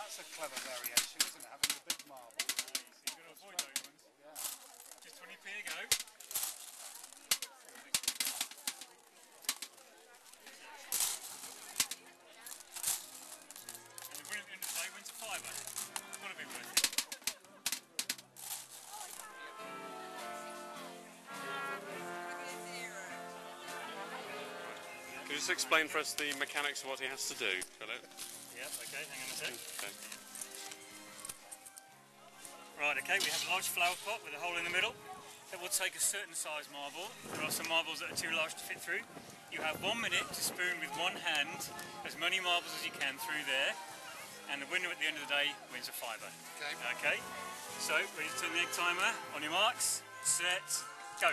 That's a clever variation, isn't it? Having the big marble. So you've got to avoid those ones. Yeah. Just 20p a go. And the winner at the end of the day wins a fiver. It's got to be worth it. Can you just explain for us the mechanics of what he has to do, Philip? Yep, okay, hang on a sec. Okay. Right, okay, we have a large flower pot with a hole in the middle. It will take a certain size marble. There are some marbles that are too large to fit through. You have 1 minute to spoon with one hand as many marbles as you can through there, and the winner at the end of the day wins a fiver. Okay. Okay, so ready to turn the egg timer. On your marks, set, go.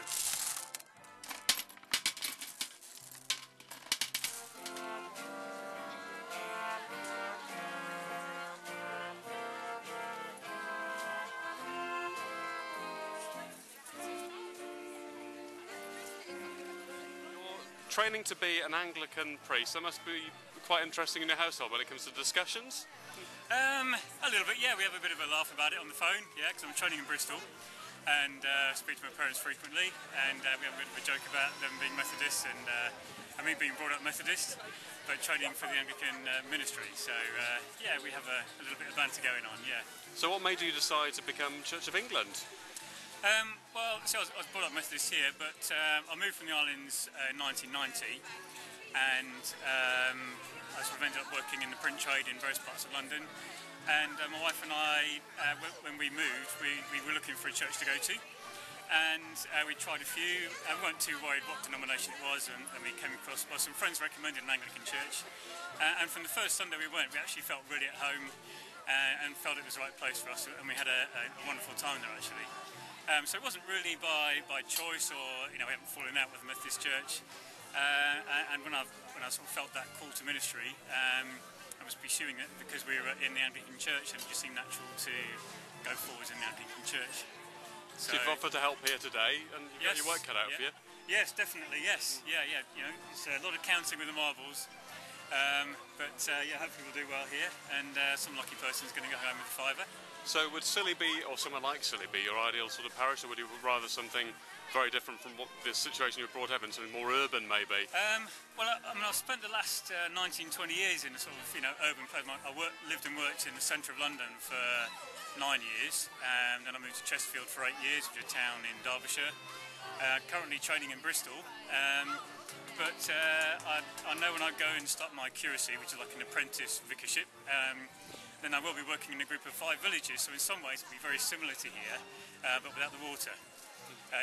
Training to be an Anglican priest, that must be quite interesting in your household when it comes to discussions? A little bit, yeah. We have a bit of a laugh about it on the phone, yeah, because I'm training in Bristol and speak to my parents frequently, and we have a bit of a joke about them being Methodist and me being brought up Methodist, but training for the Anglican ministry. So yeah, we have a little bit of banter going on, yeah. So what made you decide to become Church of England? Well, so I was brought up Methodist here, but I moved from the islands in 1990, and I sort of ended up working in the print trade in various parts of London. And my wife and I, when we moved, we were looking for a church to go to, and we tried a few. We weren't too worried what denomination it was, and we came across, well, some friends recommended an Anglican church, and from the first Sunday we went, we actually felt really at home and felt it was the right place for us, and we had a wonderful time there actually. So it wasn't really by choice, or we haven't fallen out with the Methodist Church. And when I sort of felt that call to ministry, I was pursuing it because we were in the Anglican Church, and it just seemed natural to go forwards in the Anglican Church. So you've offered to help here today, and you've got your work cut out for you. Yes, definitely. Yes, yeah. It's a lot of counting with the marbles. But yeah, hopefully we'll do well here, and some lucky person's going to go home with a fiver. So would Scilly be, or somewhere like Scilly, be your ideal sort of parish, or would you rather something very different from what the situation you were brought up in, something more urban maybe? Well, I mean, I've spent the last 19, 20 years in a sort of urban place. I lived and worked in the centre of London for 9 years, and then I moved to Chesterfield for 8 years, which is a town in Derbyshire. Currently training in Bristol. But I know when I go and start my curacy, which is like an apprentice vicarship, then I will be working in a group of 5 villages, so in some ways it'll be very similar to here, but without the water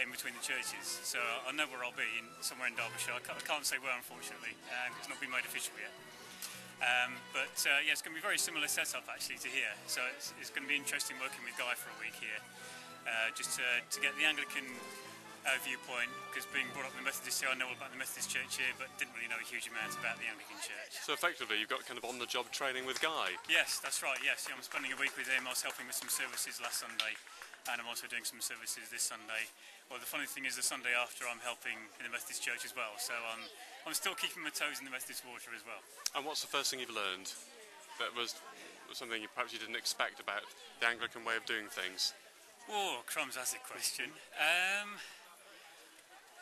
in between the churches. So I know where I'll be, somewhere in Derbyshire. I can't say where, unfortunately, it's not been made official yet. But yeah, it's going to be a very similar setup actually to here, so it's going to be interesting working with Guy for a week here, just to get the Anglican viewpoint, because being brought up in the Methodist here, I know all about the Methodist Church here, but didn't really know a huge amount about the Anglican Church. So effectively you've got kind of on-the-job training with Guy? Yes, that's right, yes. Yeah, I'm spending a week with him. I was helping with some services last Sunday, and I'm also doing some services this Sunday. Well, the funny thing is the Sunday after I'm helping in the Methodist Church as well, so I'm still keeping my toes in the Methodist water as well. And what's the first thing you've learned that was something perhaps you didn't expect about the Anglican way of doing things? Oh, crumbs, that's a question.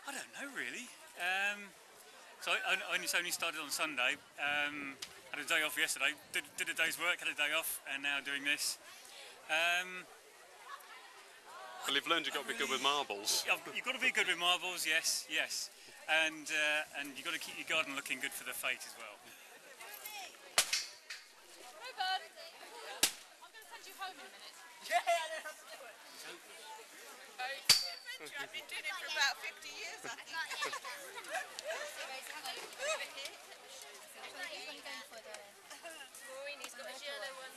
I don't know really. So I only started on Sunday. Had a day off yesterday. Did a day's work, had a day off, and now doing this. Well, you've learned you've got to be good with marbles. You've got to be good with marbles, yes, and you've got to keep your garden looking good for the Fete as well. Ruben, I'm going to send you home in a minute. Yeah, I don't have to do it. I've been doing it for about 50 years, I think. Maureen, he's got his yellow one.